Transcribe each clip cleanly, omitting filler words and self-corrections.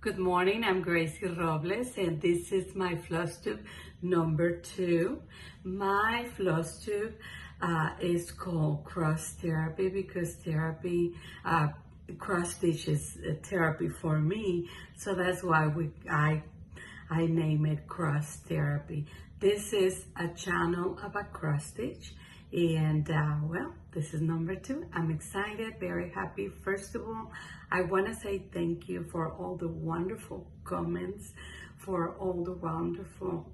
Good morning, I'm Gracie Robles and this is my Flosstube number 2. My Flosstube is called cross therapy because cross stitch is therapy for me. So that's why I name it cross therapy. This is a channel about cross stitch and well, this is number 2. I'm excited, very happy. First of all, I want to say thank you for all the wonderful comments, for all the wonderful,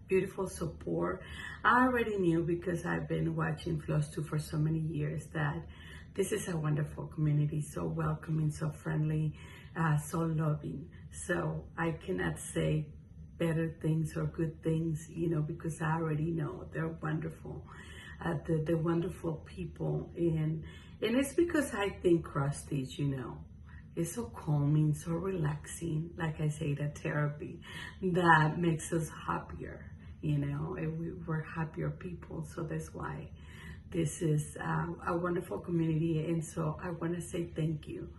beautiful support. I already knew because I've been watching Flosstube for so many years that this is a wonderful community, so welcoming, so friendly, so loving. So I cannot say better things or good things, because I already know they're wonderful. The wonderful people, and it's because I think cross stitch, is so calming, so relaxing. Like I say, the therapy that makes us happier, and we're happier people. So that's why this is a wonderful community. And so I want to say thank you.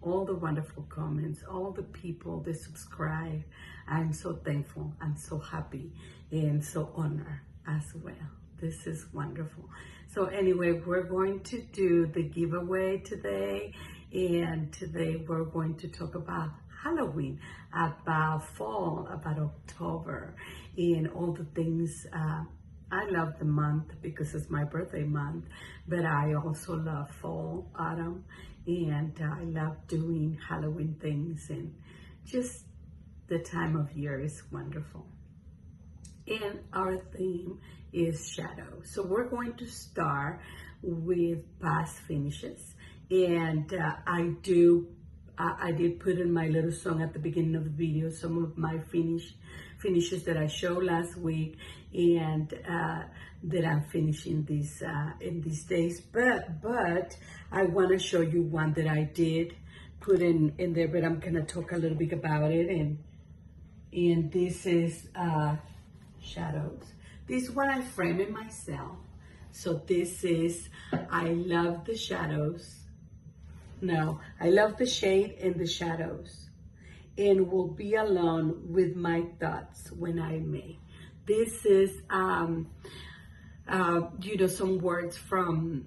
All the wonderful comments, all the people that subscribe. I'm so thankful. I'm so happy and so honored as well. This is wonderful. So anyway, we're going to do the giveaway today. And today we're going to talk about Halloween, about fall, about October, and all the things. I love the month because it's my birthday month, but I also love fall, autumn, and I love doing Halloween things, and just the time of year is wonderful. And our theme is shadow. So we're going to start with past finishes. And I did put in my little song at the beginning of the video some of my finishes that I showed last week, and that I'm finishing this in these days. But I want to show you one that I did put in there, but I'm gonna talk a little bit about it. And this is shadows. This one I frame it myself. So this is, I love the shadows. No, I love the shade and the shadows, and will be alone with my thoughts when I may. This is, some words from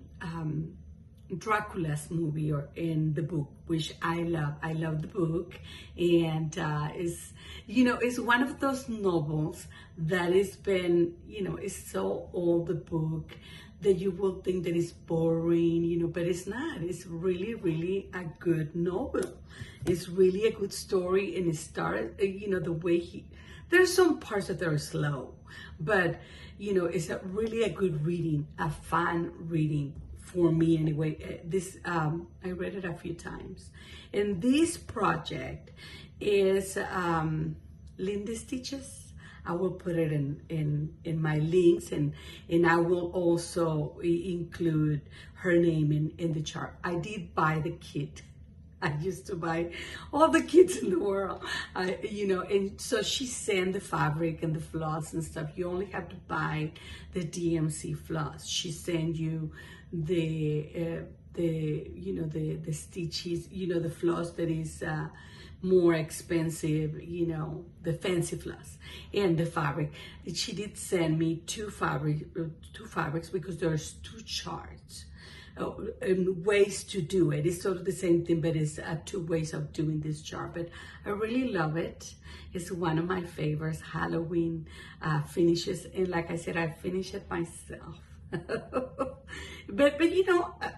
Dracula's movie or in the book, which I love. I love the book, and it's one of those novels that has been, it's so old, the book, that you will think that it's boring, but it's not. It's really, really a good novel. It's really a good story, and it started, the way there's some parts that are slow, but, it's really a good reading, a fun reading for me anyway. I read it a few times. And this project is Linda Stitches. I will put it in my links, and I will also include her name in the chart. I did buy the kit. I used to buy all the kits in the world, and so she sent the fabric and the floss and stuff. You only have to buy the DMC floss. She sent you the stitches, the floss that is more expensive, the fancy floss, and the fabric. She did send me two fabrics because there's 2 charts. And ways to do it. It's sort of the same thing, but it's 2 ways of doing this chart. But I really love it. It's one of my favorites, Halloween finishes. And like I said, I finished it myself. but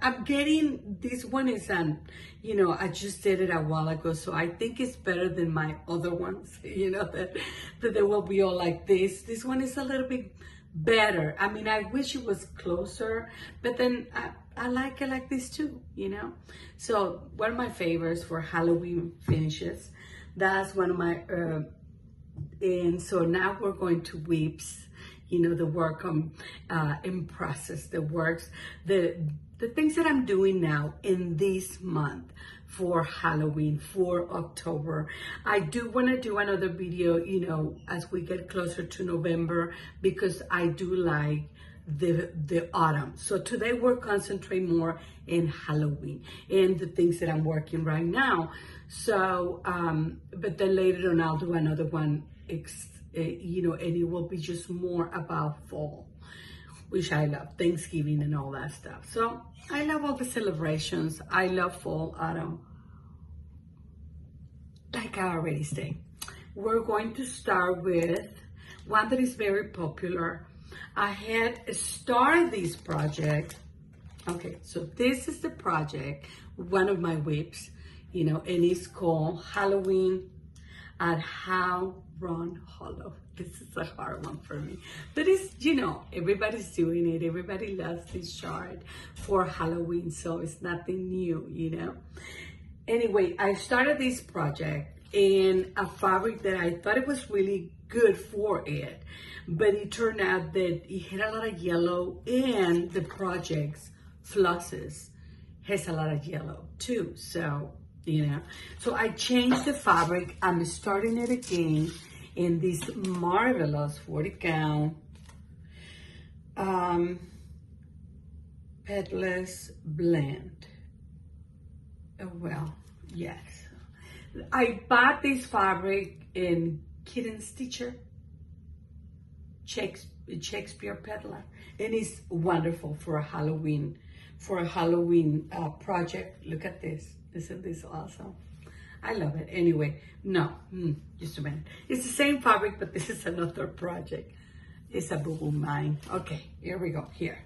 I'm getting, this one is I just did it a while ago, so I think it's better than my other ones, that they will be all like this. This one is a little bit better. I mean, I wish it was closer, but then I like it like this too, So one of my favorites for Halloween finishes. That's one of my, and so now we're going to weeps, the work in process, the works, the things that I'm doing now in this month for Halloween, for October. I do want to do another video, as we get closer to November, because I do like the autumn. So today we're concentrating more in Halloween and the things that I'm working right now. So, but then later on I'll do another one, you know, and it will be just more about fall, which I love, Thanksgiving and all that stuff. So I love all the celebrations. I love fall, autumn. Like I already said, we're going to start with one that is very popular. I had started this project. Okay, so this is the project, one of my whips, you know, and it's called Halloween at How Run Hollow. This is a hard one for me. But it's, you know, everybody's doing it. Everybody loves this chart for Halloween, so it's nothing new, you know. Anyway, I started this project in a fabric that I thought it was really good for it, but it turned out that it had a lot of yellow, and the project's flosses has a lot of yellow too. So, you know, so I changed the fabric. I'm starting it again in this marvelous 40 count petless blend. Well, yes, I bought this fabric in Kitten Stitcher, Shakespeare Peddler, and it's wonderful for a Halloween project. Look at this. Isn't this awesome? I love it. Anyway, no, just a minute. It's the same fabric, but this is another project. It's a boo-boo mine. Okay, here we go. Here.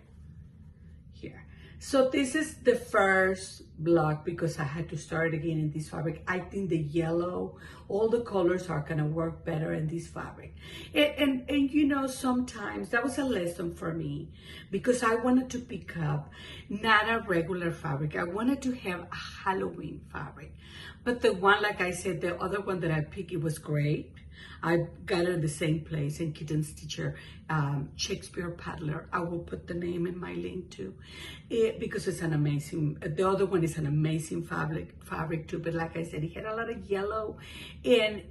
So this is the first block because I had to start again in this fabric. I think the yellow, all the colors are gonna work better in this fabric. And you know, sometimes that was a lesson for me because I wanted to pick up not a regular fabric. I wanted to have a Halloween fabric. But the one, like I said, the other one that I picked, it was great. I got it in the same place in Kitten Stitcher, Shakespeare Paddler. I will put the name in my link too, because it's an amazing. The other one is an amazing fabric too. But like I said, it had a lot of yellow, in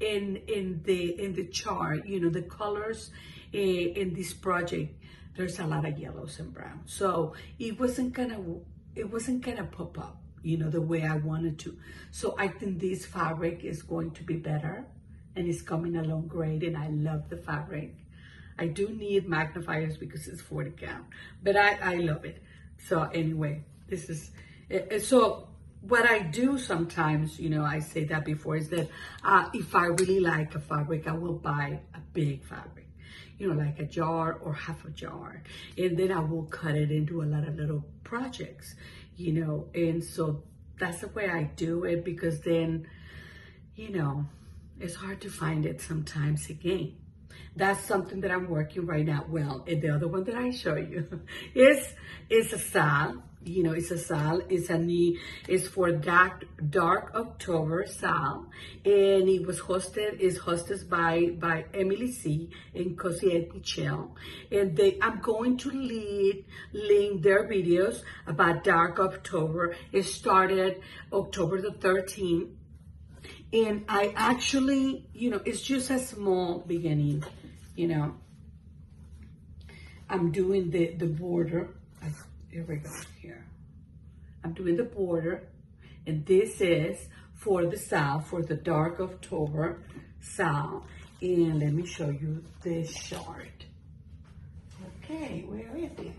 the chart. You know, the colors in this project. There's a lot of yellows and browns, so it wasn't gonna pop up, you know, the way I wanted to. So I think this fabric is going to be better. And it's coming along great, and I love the fabric. I do need magnifiers because it's 40 count, but I love it. So anyway, this is, so what I do sometimes, you know, I say that before, is that if I really like a fabric, I will buy a big fabric, you know, like a jar or half a jar, and then I will cut it into a lot of little projects, you know, and so that's the way I do it, because then, you know, it's hard to find it sometimes again. That's something that I'm working right now. Well, and the other one that I show you is a sal. You know, it's a sal. It's for dark October sal, and it was hosted by Emily C. and Cozzy Egg Michelle. And I'm going to link their videos about dark October. It started October the 13th. And I actually, you know, it's just a small beginning, you know. I'm doing the border. Here we go, here. I'm doing the border. And this is for the sal, for the dark October sal. And let me show you this chart. Okay, where is it?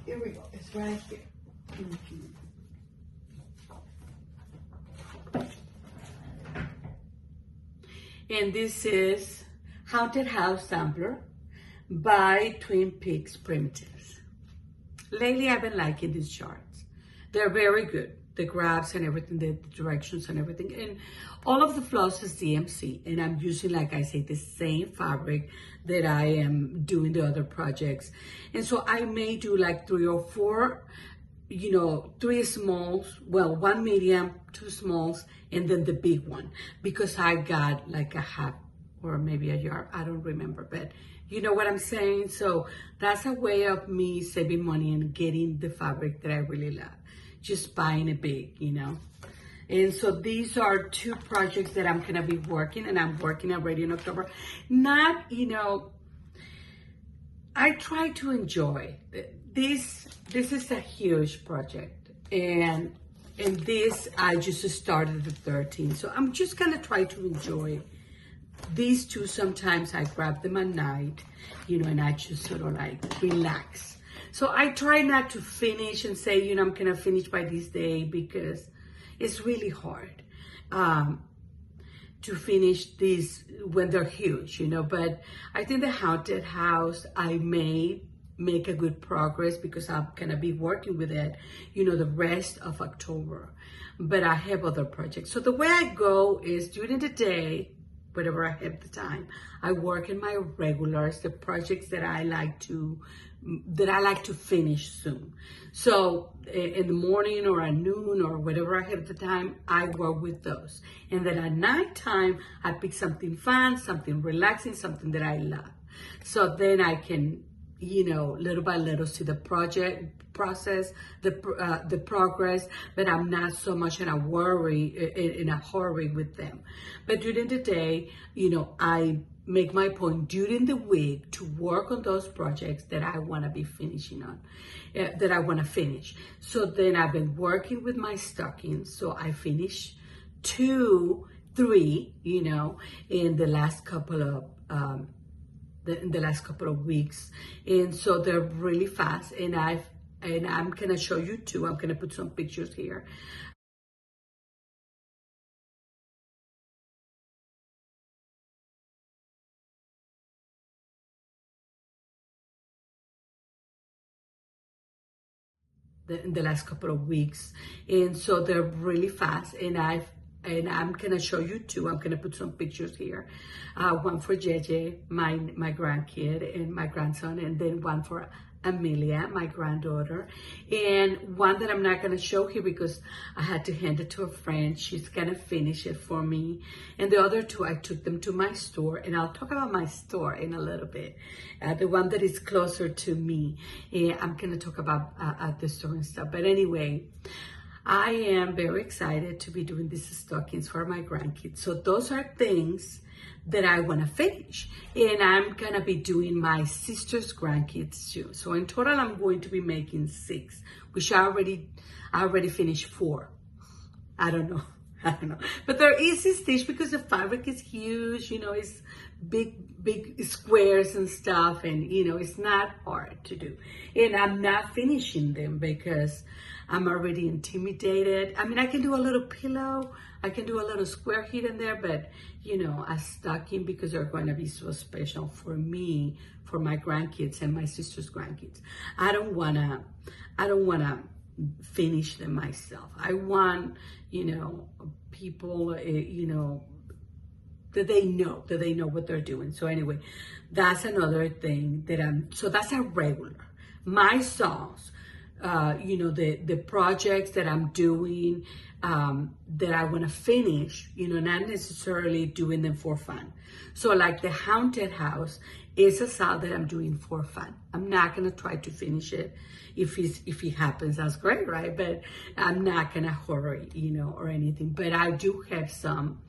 Here we go, it's right here. And this is Haunted House Sampler by Twin Peaks Primitives. Lately, I've been liking these charts. They're very good. The graphs and everything, the directions and everything. And all of the floss is DMC. And I'm using, like I say, the same fabric that I am doing the other projects. And so I may do like 3 or 4, you know, 3 smalls, well, 1 medium, 2 smalls, and then the big one, because I got like a half or maybe a yard, I don't remember, but you know what I'm saying? So that's a way of me saving money and getting the fabric that I really love, just buying it big, you know. And so these are 2 projects that I'm gonna be working, and I'm working already in October. Not, you know, I try to enjoy this is a huge project, and this I just started the 13th, so I'm just gonna try to enjoy these two. Sometimes I grab them at night, and I just sort of like relax. So I try not to finish and say, I'm gonna finish by this day, because it's really hard to finish these when they're huge, but I think the haunted house, I may make a good progress, because I'm gonna be working with it, the rest of October. But I have other projects. So the way I go is during the day, whenever I have the time, I work in my regulars, the projects that I like to finish soon. So in the morning or at noon or whatever I have the time, I work with those. And then at nighttime, I pick something fun, something relaxing, something that I love. So then I can, little by little see the process, the progress, but I'm not so much in a hurry with them. But during the day, I make my point during the week to work on those projects that I want to be finishing on, that I want to finish. So then I've been working with my stockings. So I finished 2, 3, in the last couple of weeks, and so they're really fast. And I'm gonna show you too. I'm gonna put some pictures here. In the last couple of weeks, and so they're really fast. And I'm gonna show you too. I'm gonna put some pictures here. One for JJ, my grandkid, and my grandson, and then one for Amelia, my granddaughter, and one that I'm not gonna show here because I had to hand it to a friend. She's gonna finish it for me. And the other two, I took them to my store, and I'll talk about my store in a little bit. The one that is closer to me, I'm gonna talk about at the store and stuff. But anyway, I am very excited to be doing these stockings for my grandkids. So those are things that I want to finish, and I'm gonna be doing my sister's grandkids too. So in total, I'm going to be making 6, which I already finished 4. I don't know, but they're easy stitch because the fabric is huge. It's big squares and stuff, and it's not hard to do. And I'm not finishing them because I'm already intimidated. I mean, I can do a little pillow, I can do a little square here and there, but a stocking, because they're going to be so special for me, for my grandkids and my sister's grandkids. I don't wanna finish them myself. I want, people, that they know what they're doing. So anyway, that's another thing so that's a regular. My songs, the projects that I'm doing, that I want to finish, not necessarily doing them for fun. So like the haunted house is a song that I'm doing for fun. I'm not going to try to finish it. If it happens, that's great, right? But I'm not going to hurry, or anything. But I do have some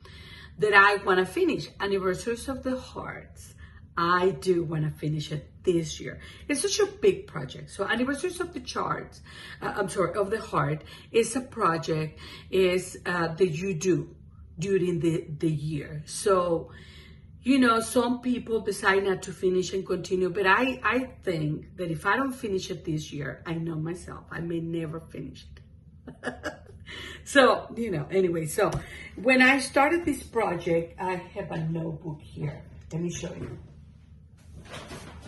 that I want to finish. Anniversaries of the Hearts, I do want to finish it this year. It's such a big project. So Anniversaries of the of the Heart is a project that you do during the year. So, some people decide not to finish and continue, but I think that if I don't finish it this year, I know myself, I may never finish it. So, anyway, so when I started this project, I have a notebook here. Let me show you.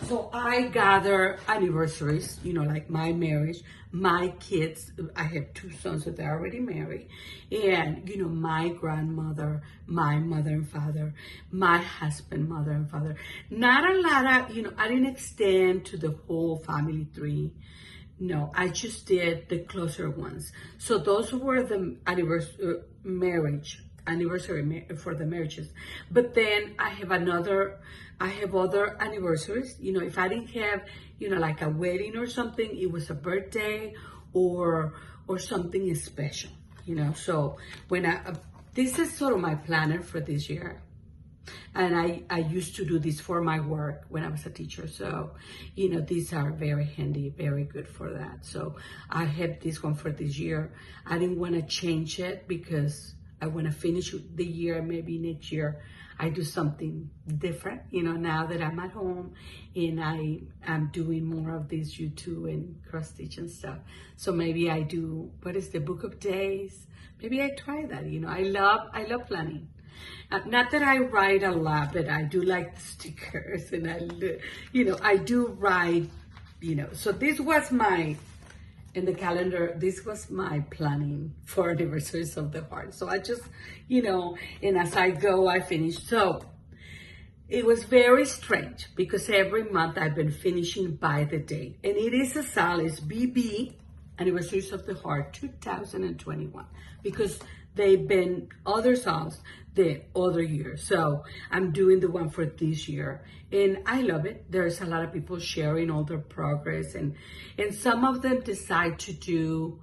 So I gather anniversaries, like my marriage, my kids. I have 2 sons that are already married, and, my grandmother, my mother and father, my husband, mother and father. Not a lot of, I didn't extend to the whole family tree. No, I just did the closer ones. So those were the anniversary for the marriages. But then I have other anniversaries. If I didn't have, like a wedding or something, it was a birthday or something special, So when this is sort of my planner for this year. And I used to do this for my work when I was a teacher. So, these are very handy, very good for that. So I have this one for this year. I didn't want to change it because I want to finish the year. Maybe next year I do something different, now that I'm at home and I am doing more of this YouTube and cross stitch and stuff. So maybe I do, what is the book of days? Maybe I try that, I love planning. Not that I write a lot, but I do like the stickers and I do write, so this was in the calendar, this was my planning for anniversaries of the heart. So I just, and as I go, I finish. So it was very strange because every month I've been finishing by the date. And it is a Solace BB Anniversaries of the Heart 2021 because they've been other songs the other year. So I'm doing the one for this year and I love it. There's a lot of people sharing all their progress and some of them decide to do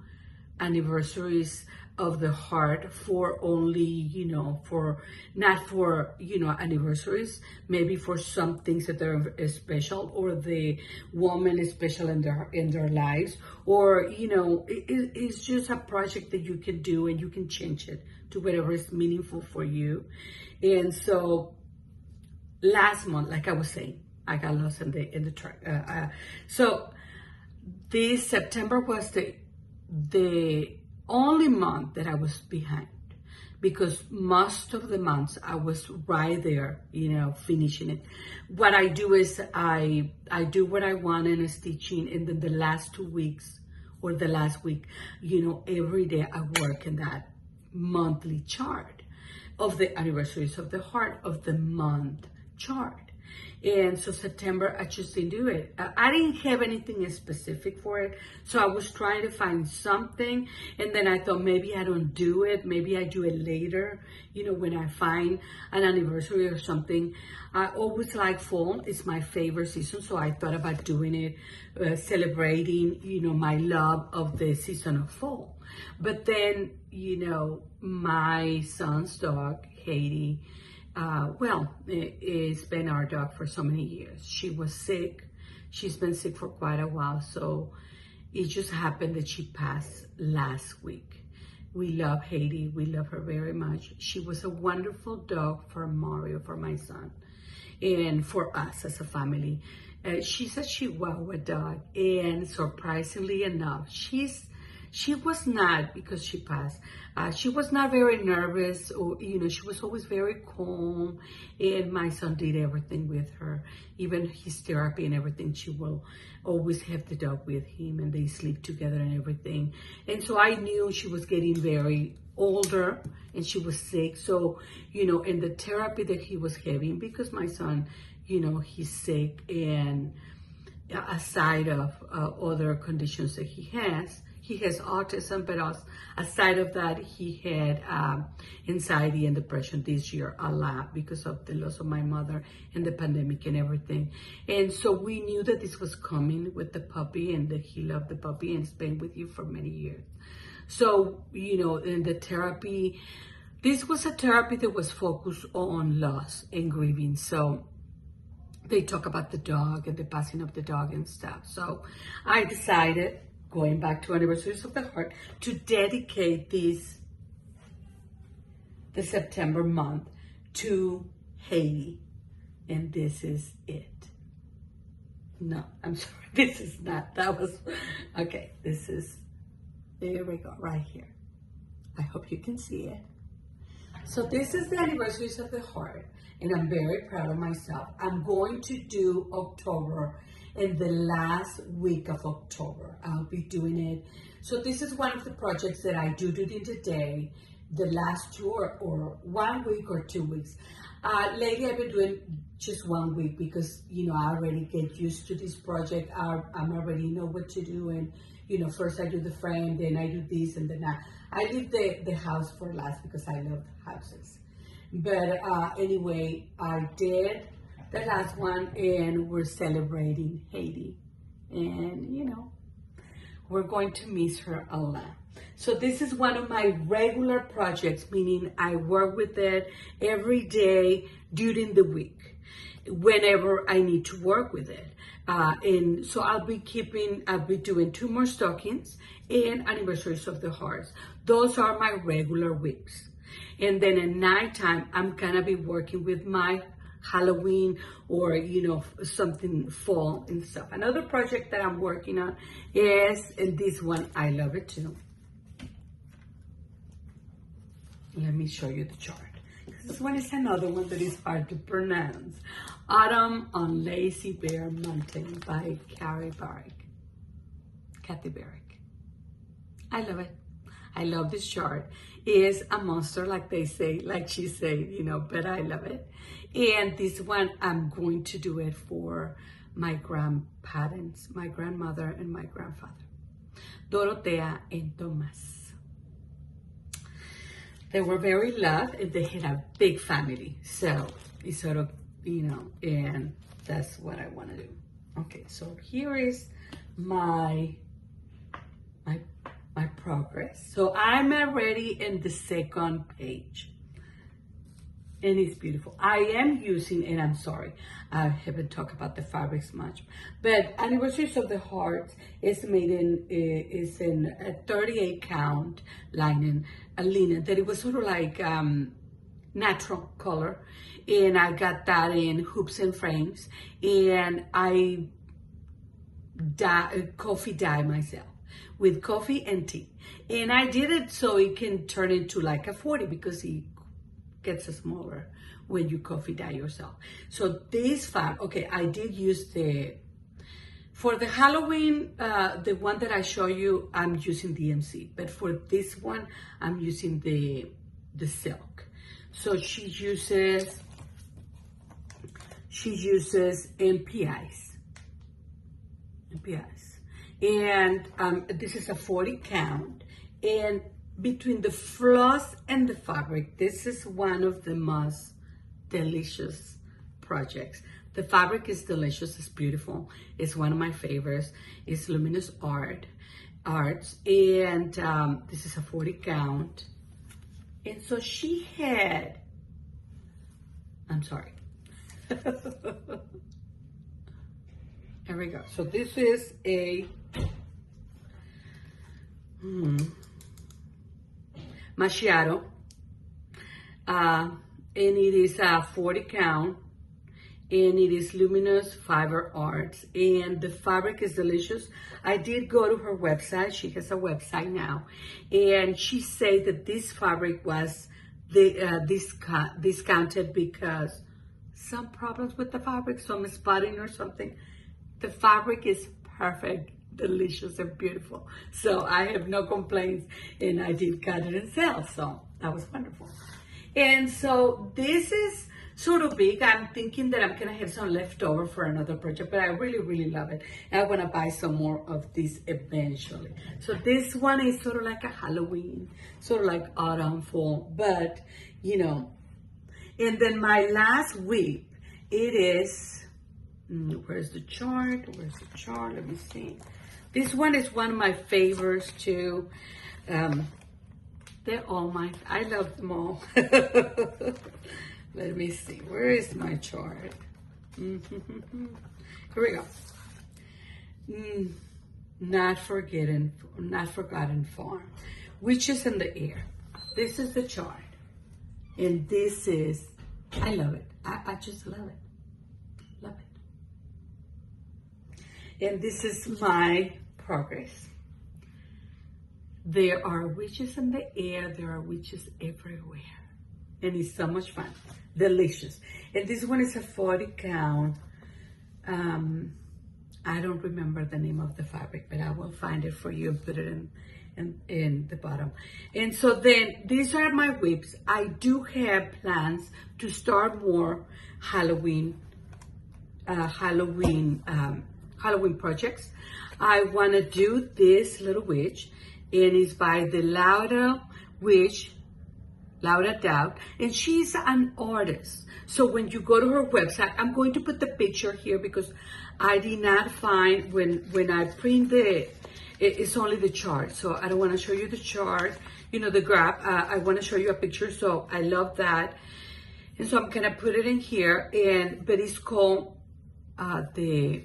anniversaries of the heart for only, for not for, anniversaries, maybe for some things that are special or the woman is special in their lives, or, it's just a project that you can do and you can change it to whatever is meaningful for you. And so last month, like I was saying, I got lost in the track. So this September was the only month that I was behind because most of the months I was right there, finishing it. What I do is I do what I want in a stitching, and then the last 2 weeks or the last week, every day I work in that monthly chart of the anniversaries of the heart of the month chart. And so September, I just didn't do it. I didn't have anything specific for it. So I was trying to find something. And then I thought maybe I don't do it. Maybe I do it later, when I find an anniversary or something. I always like fall. It's my favorite season. So I thought about doing it, celebrating, my love of the season of fall. But then, my son's dog, Haiti, it's been our dog for so many years. She was sick. She's been sick for quite a while. So it just happened that she passed last week. We love Haiti. We love her very much. She was a wonderful dog for Mario, for my son, and for us as a family. She's a Chihuahua dog. And surprisingly enough, she was not, because she passed, she was not very nervous, or, she was always very calm, and my son did everything with her, even his therapy and everything. She will always have the dog with him, and they sleep together and everything. And so I knew she was getting very older, and she was sick. So, in the therapy that he was having, because my son, he's sick, and aside of other conditions that he has autism, but aside of that, he had anxiety and depression this year a lot because of the loss of my mother and the pandemic and everything. And so we knew that this was coming with the puppy, and that he loved the puppy and it's been with you for many years. So, in the therapy, this was a therapy that was focused on loss and grieving. So they talk about the dog and the passing of the dog and stuff. So I decided, going back to Anniversaries of the Heart, to dedicate the September month to Haiti. And this is it. No, I'm sorry, this is not, okay, there we go, right here. I hope you can see it. So this is the Anniversaries of the Heart, and I'm very proud of myself. I'm going to do October in the last week of October. I'll be doing it. So this is one of the projects that I do during the day, the last 2 or 1 week or 2 weeks. Lately I've been doing just 1 week because, I already get used to this project. I'm already know what to do, and, first I do the frame, then I do this, and then I leave the house for last because I love houses. But anyway, I did the last one, and we're celebrating Haiti. And, we're going to miss her a lot. So this is one of my regular projects, meaning I work with it every day during the week, whenever I need to work with it. And so I'll be doing 2 more stockings and anniversaries of the hearts. Those are my regular weeks. And then at nighttime, I'm gonna be working with my Halloween or, something fall and stuff. Another project that I'm working on is, and this one, I love it too. Let me show you the chart. This one is another one that is hard to pronounce. Autumn on Lazy Bear Mountain by Kathy Barrick. I love it. I love this chart. It is a monster, like they say, like she said, but I love it. And this one, I'm going to do it for my grandparents, my grandmother and my grandfather, Dorotea and Tomas. They were very loved and they had a big family. So it's sort of, and that's what I want to do. Okay, so here is my progress. So I'm already in the second page. And it's beautiful. I am using, and I'm sorry, I haven't talked about the fabrics much, but Anniversaries of the Heart is made in a 38 count linen, a linen that it was sort of like natural color. And I got that in hoops and frames, and I coffee dye myself with coffee and tea. And I did it so it can turn into like a 40 because it gets smaller when you coffee dye yourself. So this fabric, okay, I did use for the Halloween, the one that I show you, I'm using DMC, but for this one, I'm using the silk. So she uses MPIs. And this is a 40 count. And between the floss and the fabric, this is one of the most delicious projects. The fabric is delicious, it's beautiful. It's one of my favorites. It's Luminous Arts. And this is a 40 count. And so she had, I'm sorry. Here we go. So this is a macchiato, and it is a 40 count, and it is Luminous Fiber Arts, and the fabric is delicious. I did go to her website. She has a website now, and she said that this fabric was discounted because some problems with the fabric, some spotting or something. The fabric is perfect, delicious, and beautiful. So I have no complaints, and I did cut it and sell, so that was wonderful. And so this is sort of big. I'm thinking that I'm gonna have some leftover for another project, but I really, really love it. And I wanna buy some more of this eventually. So this one is sort of like a Halloween, sort of like autumn, fall, but and then my last week, it is, where's the chart? Let me see. This one is one of my favorites too. They're all mine. I love them all. Let me see. Where is my chart? Here we go. Not Forgotten Farm. Witches in the Air. This is the chart. And this is, I love it. I just love it. Love it. And this is my progress. There are witches in the air. There are witches everywhere. And it's so much fun. Delicious. And this one is a 40 count. I don't remember the name of the fabric, but I will find it for you and put it in the bottom. And so then these are my whips. I do have plans to start more Halloween projects. I want to do this little witch, and it's by the Laura Dowd, and she's an artist. So when you go to her website, I'm going to put the picture here because I did not find when I print It's only the chart. So I don't want to show you the chart, you know, the graph. I want to show you a picture. So I love that. And so I'm going to put it in here. But it's called the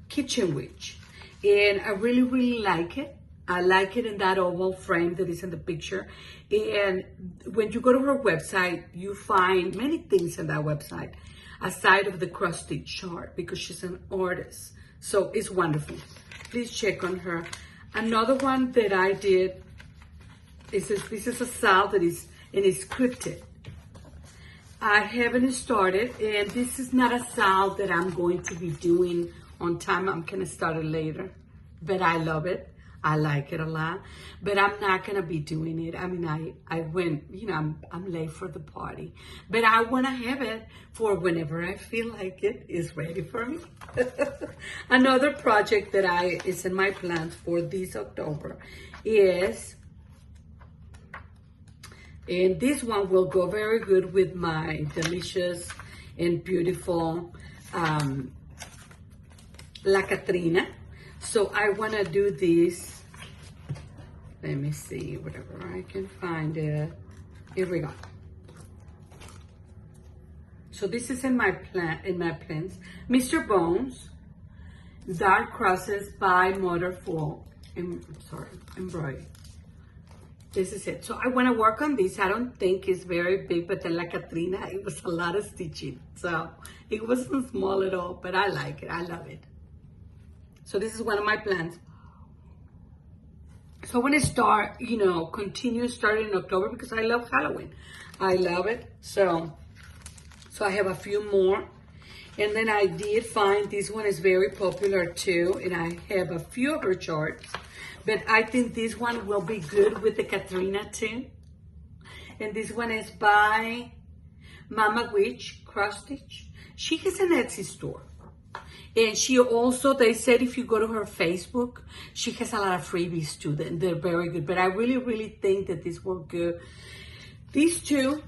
Kitchen Witch. And I really, really like it. I like it in that oval frame that is in the picture. And when you go to her website, you find many things on that website, aside of the cross stitch chart, because she's an artist. So it's wonderful. Please check on her. Another one that I did is this is a sal that is scripted. I haven't started, and this is not a sal that I'm going to be doing on time. I'm gonna start it later, but I love it. I like it a lot, but I'm not gonna be doing it. I mean, I went, you know, I'm late for the party, but I wanna have it for whenever I feel like it is ready for me. Another project that is in my plans for this October is, and this one will go very good with my delicious and beautiful La Catrina. So I want to do this. Let me see, whatever I can find it. Here we go. So this is in my plans. Mr. Bones, Dark Crosses by Motherful. Embroidery. This is it. So I want to work on this. I don't think it's very big, but the La Catrina, it was a lot of stitching. So it wasn't small at all, but I like it. I love it. So this is one of my plans. So I want to start, you know, continue starting in October because I love Halloween. I love it. So I have a few more. And then I did find this one is very popular too. And I have a few of her charts. But I think this one will be good with the Katrina too. And this one is by Mama Witch Cross Stitch. She has an Etsy store. And she also, they said if you go to her Facebook, she has a lot of freebies too. They're very good. But I really, really think that this will go. These two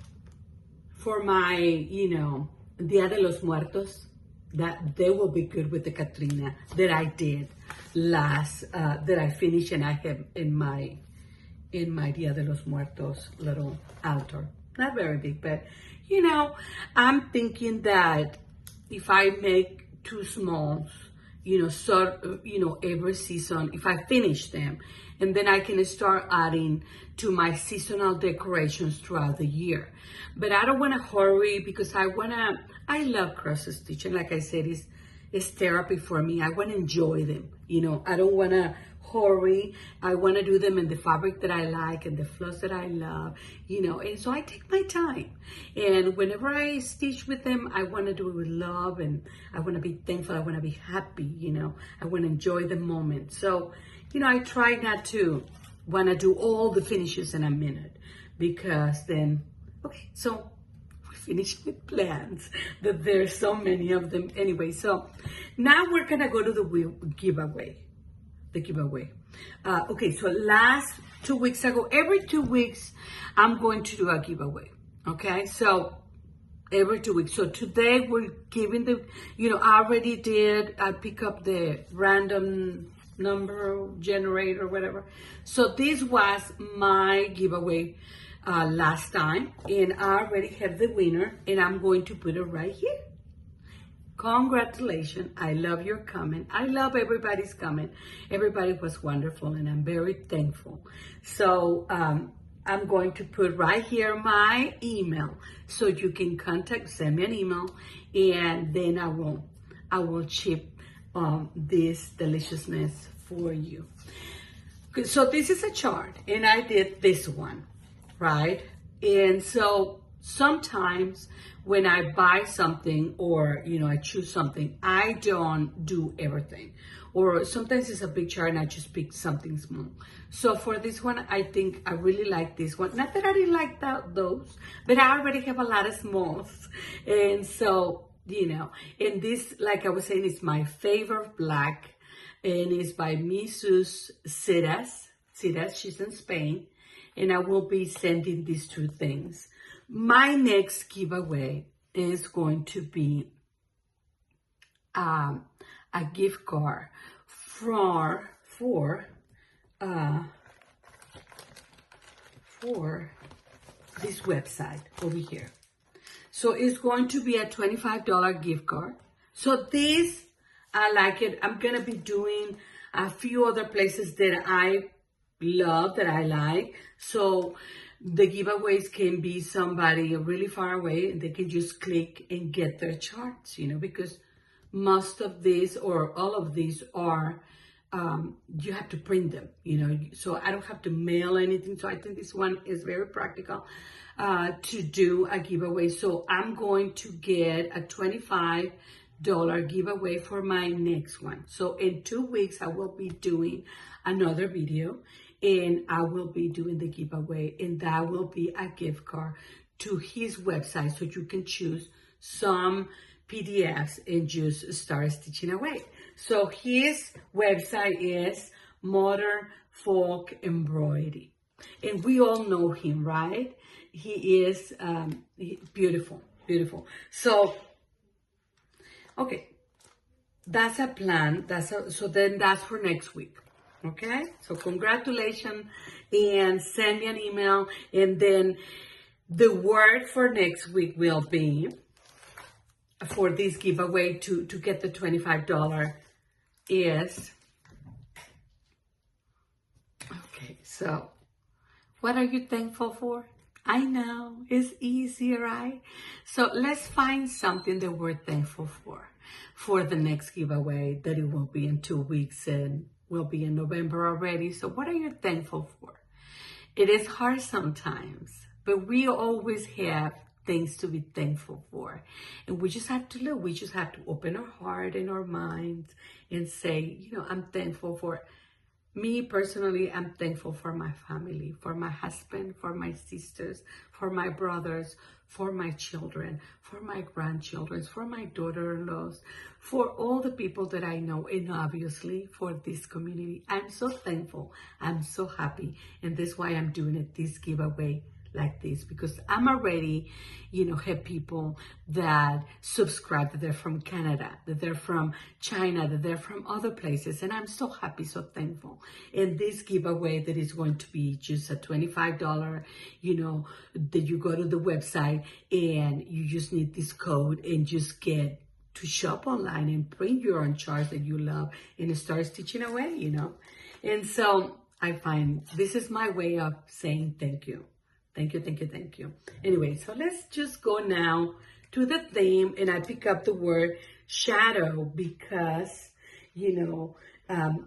for my, you know, Dia de los Muertos, that they will be good with the Katrina that I did last, that I finished and I have in my Dia de los Muertos little altar. Not very big, but, you know, I'm thinking that if I make 2 smalls, you know, every season, if I finish them, and then I can start adding to my seasonal decorations throughout the year. But I don't want to hurry because I love cross stitching. Like I said, it's therapy for me. I want to enjoy them. You know, I don't want to hurry. I want to do them in the fabric that I like and the floss that I love, you know, and so I take my time. And whenever I stitch with them, I want to do it with love and I want to be thankful. I want to be happy, you know, I want to enjoy the moment. So, you know, I try not to want to do all the finishes in a minute because then, okay, so we finish with plans that there's so many of them anyway. So now we're going to go to the giveaway. Okay, so last 2 weeks ago, every 2 weeks, I'm going to do a giveaway. Okay, so every 2 weeks. So today we're giving the, you know, I already did, I pick up the random number generator, whatever. So this was my giveaway last time, and I already have the winner, and I'm going to put it right here. Congratulations. I love your comment. I love everybody's comment. Everybody was wonderful and I'm very thankful. So I'm going to put right here my email so you can send me an email, and then I will ship this deliciousness for you. So this is a chart and I did this one, right? And so sometimes when I buy something or, you know, I choose something, I don't do everything. Or sometimes it's a big chart and I just pick something small. So for this one, I think I really like this one. Not that I didn't like those, but I already have a lot of smalls. And so, you know, and this, like I was saying, is my favorite black. And it's by Mrs. Ciras. She's in Spain. And I will be sending these 2 things. My next giveaway is going to be a a gift card for this website over here. So it's going to be a $25 gift card. So this, I like it. I'm going to be doing a few other places that I love, that I like. So the giveaways can be somebody really far away and they can just click and get their charts, you know, because most of these or all of these are, you have to print them, you know, so I don't have to mail anything. So I think this one is very practical to do a giveaway. So I'm going to get a $25 giveaway for my next one. So in 2 weeks, I will be doing another video and I will be doing the giveaway, and that will be a gift card to his website. So you can choose some PDFs and just start stitching away. So his website is Modern Folk Embroidery. And we all know him, right? He is beautiful, beautiful. So, okay, that's a plan. So then that's for next week. Okay, so congratulations, and send me an email, and then the word for next week will be, for this giveaway to get the $25 is, okay, so what are you thankful for? I know, it's easy, right? So let's find something that we're thankful for the next giveaway, that it will be in 2 weeks and will be in November already. So what are you thankful for? It is hard sometimes, but we always have things to be thankful for. And we just have to look, we just have to open our heart and our minds and say, you know, I'm thankful for me personally. I'm thankful for my family, for my husband, for my sisters, for my brothers, for my children, for my grandchildren, for my daughter-in-laws, for all the people that I know, and obviously for this community. I'm so thankful. I'm so happy. And that's why I'm doing it, this giveaway like this, because I'm already, you know, have people that subscribe, that they're from Canada, that they're from China, that they're from other places, and I'm so happy, so thankful. And this giveaway that is going to be just a $25, you know, that you go to the website and you just need this code and just get to shop online and print your own charts that you love and start stitching away, you know. And so I find this is my way of saying thank you. Thank you, thank you, thank you. Anyway, so let's just go now to the theme, and I pick up the word shadow because, you know,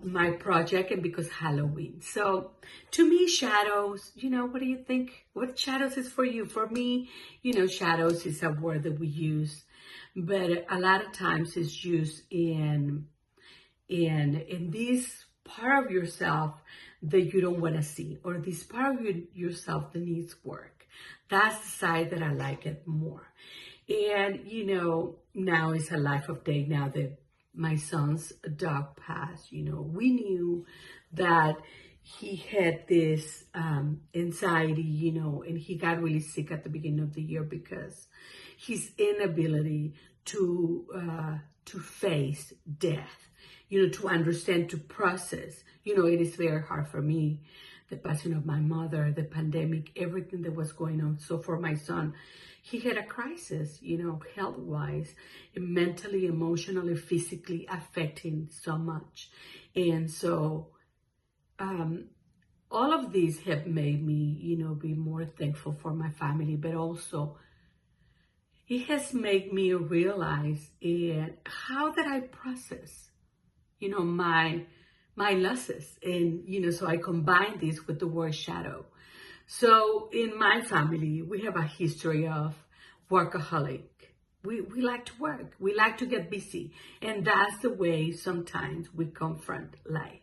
my project, and because Halloween. So to me, shadows, you know, what do you think? What shadows is for you? For me, you know, shadows is a word that we use, but a lot of times it's used in this part of yourself that you don't want to see, or this part of yourself that needs work. That's the side that I like it more. And, you know, now it's a life of day now that my son's dog passed. You know, we knew that he had this anxiety, you know, and he got really sick at the beginning of the year because his inability to face death, you know, to understand, to process. You know, it is very hard for me, the passing of my mother, the pandemic, everything that was going on. So for my son, he had a crisis, you know, health-wise, mentally, emotionally, physically affecting so much. And so all of these have made me, you know, be more thankful for my family, but also it has made me realize how that I process, you know, my losses. And, you know, so I combine this with the word shadow. So in my family, we have a history of workaholic. We like to work. We like to get busy. And that's the way sometimes we confront life.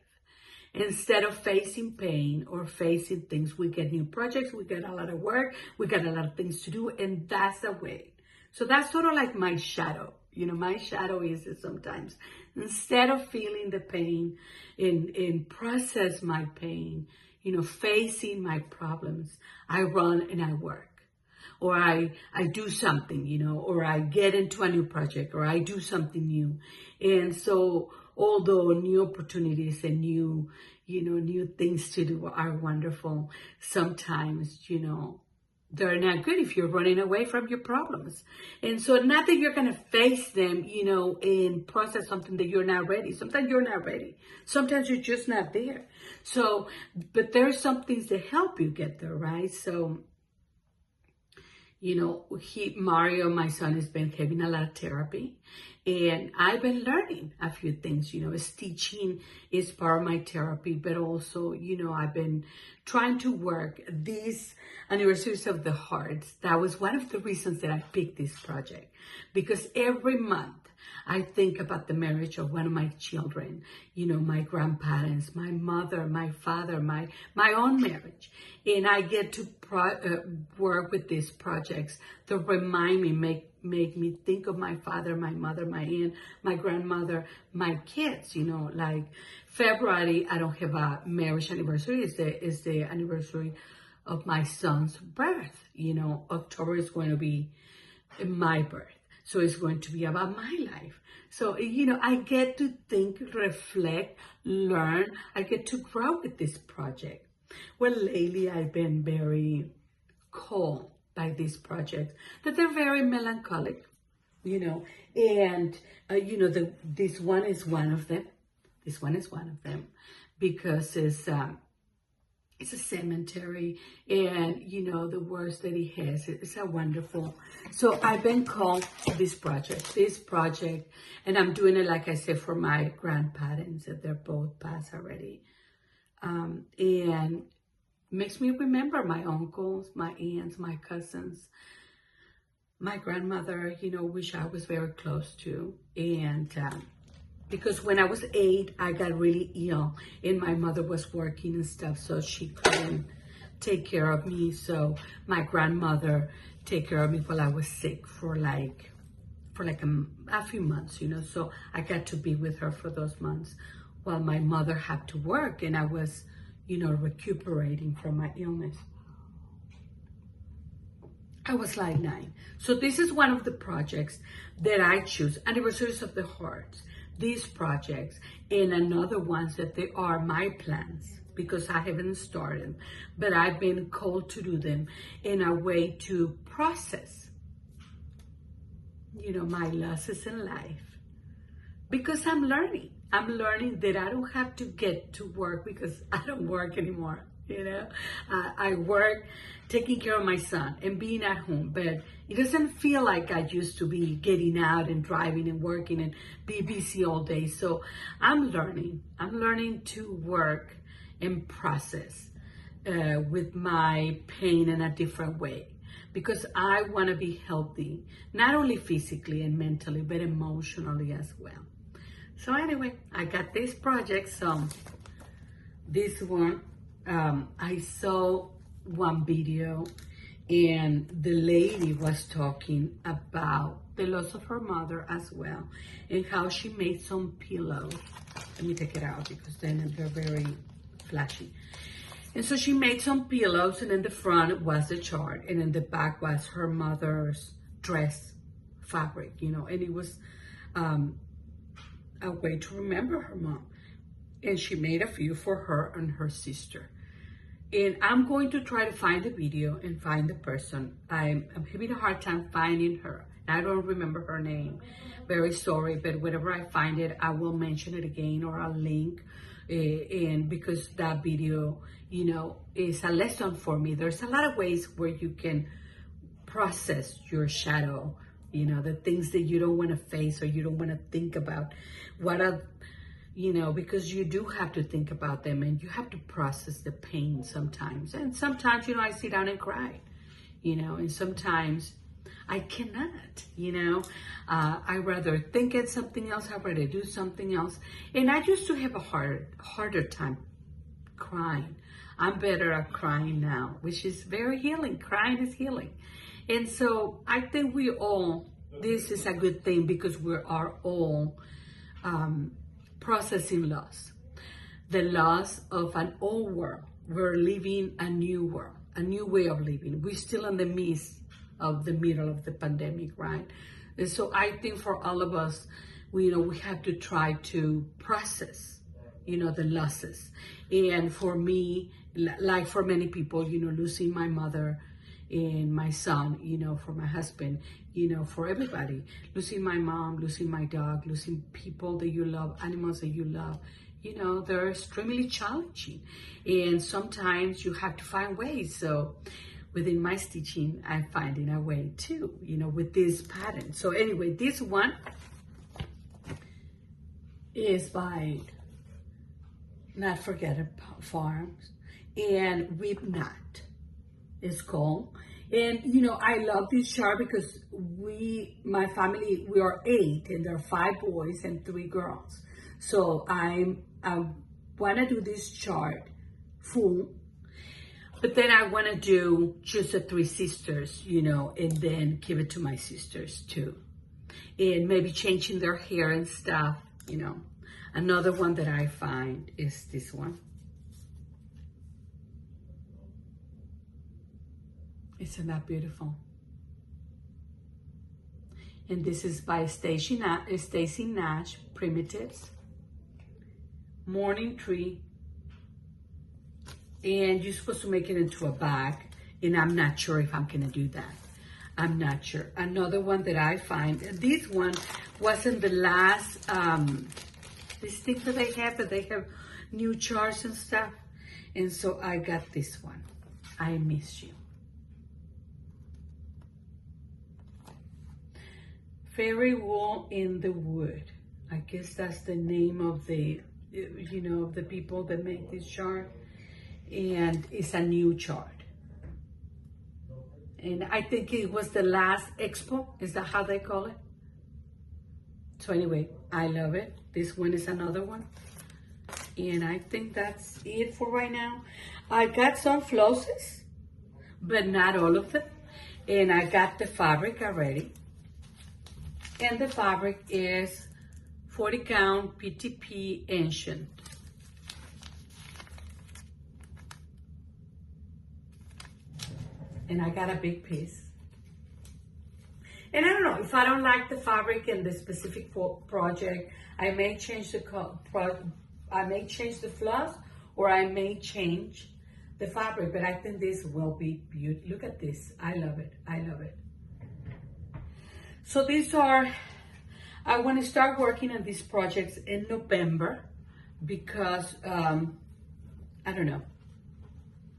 Instead of facing pain or facing things, we get new projects, we get a lot of work, we got a lot of things to do, and that's the way. So that's sort of like my shadow. You know, my shadow is sometimes, instead of feeling the pain and process my pain, you know, facing my problems, I run and I work. or I do something, you know, or I get into a new project, or I do something new. And so although new opportunities and new, you know, new things to do are wonderful, sometimes, you know, they're not good if you're running away from your problems. And so not that you're going to face them, you know, and process something that you're not ready. Sometimes you're not ready. Sometimes you're just not there. So, but there are some things that help you get there, right? So, you know, Mario, my son, has been having a lot of therapy, and I've been learning a few things. You know, teaching is part of my therapy, but also, you know, I've been trying to work these anniversaries of the hearts. That was one of the reasons that I picked this project, because every month I think about the marriage of one of my children, you know, my grandparents, my mother, my father, my own marriage. And I get to work with these projects that remind me, make me think of my father, my mother, my aunt, my grandmother, my kids, you know. Like February, I don't have a marriage anniversary. It's the anniversary of my son's birth. You know, October is going to be my birth. So it's going to be about my life. So, you know, I get to think, reflect, learn. I get to grow with this project. Well, lately I've been very called by these projects, that they're very melancholic, you know, and, you know, this one is one of them. This one is one of them because it's a cemetery, and you know the words that he has. It's a wonderful. So I've been called to this project, and I'm doing it, like I said, for my grandparents that they're both passed already, and makes me remember my uncles, my aunts, my cousins, my grandmother. You know, which I was very close to, and. Because when I was 8, I got really ill, and my mother was working and stuff, so she couldn't take care of me. So my grandmother take care of me while I was sick for like a few months, you know. So I got to be with her for those months while my mother had to work, and I was, you know, recuperating from my illness. I was like 9. So this is one of the projects that I choose, Anniversaries of the Hearts. These projects and another ones that they are my plans, because I haven't started, but I've been called to do them in a way to process, you know, my losses in life, because I'm learning that I don't have to get to work, because I don't work anymore. You know, I work taking care of my son and being at home, but it doesn't feel like I used to be getting out and driving and working and be busy all day. So I'm learning to work and process with my pain in a different way, because I want to be healthy, not only physically and mentally, but emotionally as well. So anyway, I got this project. So this one, I saw one video, and the lady was talking about the loss of her mother as well, and how she made some pillows. Let me take it out, because then they're very flashy. And so she made some pillows, and in the front was the chart, and in the back was her mother's dress fabric, you know, and it was a way to remember her mom. And she made a few for her and her sister. And I'm going to try to find the video and find the person. I'm having a hard time finding her. I don't remember her name. Very sorry, but whenever I find it, I will mention it again, or I'll link. And because that video, you know, is a lesson for me. There's a lot of ways where you can process your shadow, you know, the things that you don't want to face or you don't want to think about. You know, because you do have to think about them, and you have to process the pain sometimes. And sometimes, you know, I sit down and cry, you know, and sometimes I cannot, you know. I rather think of something else. I'd rather do something else. And I used to have a harder time crying. I'm better at crying now, which is very healing. Crying is healing. And so I think this is a good thing, because we are all processing loss. The loss of an old world. We're living a new world, a new way of living. We're still in the midst of the middle of the pandemic, right? And so I think for all of us, we have to try to process, the losses. And for me, like for many people, losing my mother and my son, for my husband, for everybody, losing my mom, losing my dog, losing people that you love, animals that you love, they're extremely challenging. And sometimes you have to find ways. So within my stitching, I'm finding a way too, with this pattern. So anyway, this one is by Not Forget Farms, and Whip Knot is called. And I love this chart because my family, we are 8, and there are 5 boys and 3 girls. So I want to do this chart full, but then I want to do just the 3 sisters, and then give it to my sisters too, and maybe changing their hair and stuff. Another one that I find is this one. Isn't that beautiful? And this is by Stacy Nash, Primitives, Morning Tree. And you're supposed to make it into a bag, and I'm not sure if I'm gonna do that. I'm not sure. Another one that I find, this one wasn't the last, these things that they have, but they have new charts and stuff. And so I got this one, I Miss You. Fairy Wool in the Wood. I guess that's the name of the, of the people that make this chart. And it's a new chart. And I think it was the last expo. Is that how they call it? So anyway, I love it. This one is another one. And I think that's it for right now. I got some flosses, but not all of them. And I got the fabric already. And the fabric is 40 count PTP Ancient. And I got a big piece. And I don't know, if I don't like the fabric in the specific project, I may change the floss, or I may change the fabric, but I think this will be beautiful. Look at this, I love it, I love it. So these are, I want to start working on these projects in November because, I don't know,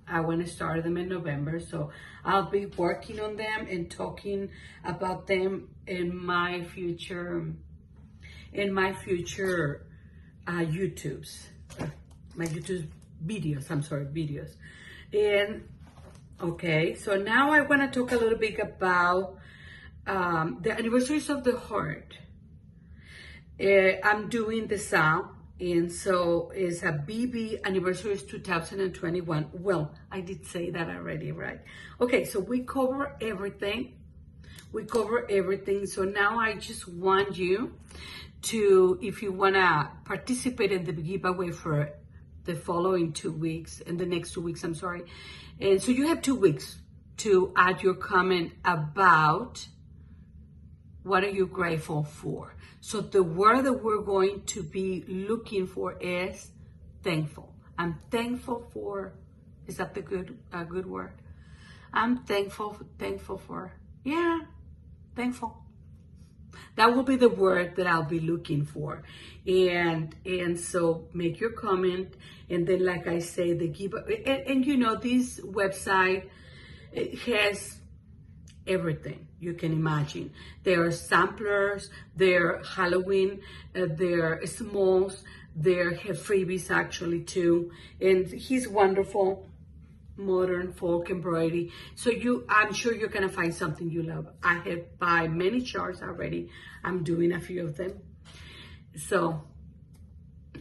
I want to start them in November. So I'll be working on them and talking about them in my future YouTubes, my YouTube videos, And okay, so now I want to talk a little bit about the anniversaries of the heart. I'm doing the sound, and so it's a BB anniversaries 2021. Well, I did say that already, right? Okay, so we cover everything. So now I just want you to, if you want to participate in the giveaway for the following 2 weeks, in the next 2 weeks, I'm sorry. And so you have 2 weeks to add your comment about what are you grateful for. So the word that we're going to be looking for is thankful. I'm thankful for, is that the good word? I'm thankful for, yeah, thankful. That will be the word that I'll be looking for. And so make your comment. And then, like I say, the giveaway, and this website, it has everything you can imagine. There are samplers, there are Halloween, there are smalls, there have freebies actually too. And he's wonderful, modern folk embroidery. So I'm sure you're gonna find something you love. I have bought many charts already. I'm doing a few of them. So,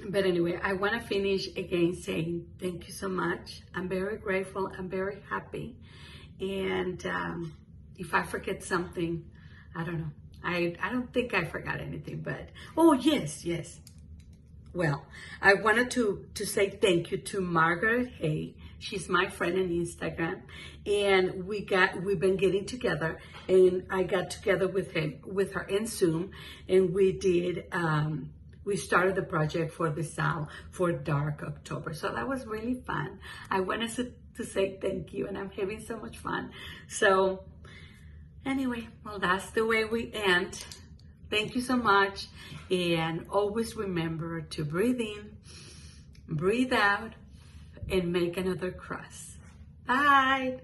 but anyway, I wanna finish again saying thank you so much. I'm very grateful, I'm very happy. And if I forget something, I don't know. I don't think I forgot anything, but, oh yes. well, I wanted to say thank you to Margaret Hay. She's my friend on Instagram, and we've been getting together, and I got together with her in Zoom, and we started the project for the Sal for Dark October. So that was really fun. I wanted to say thank you, and I'm having so much fun. So anyway, well, that's the way we end. Thank you so much. And always remember to breathe in, breathe out, and make another crust. Bye.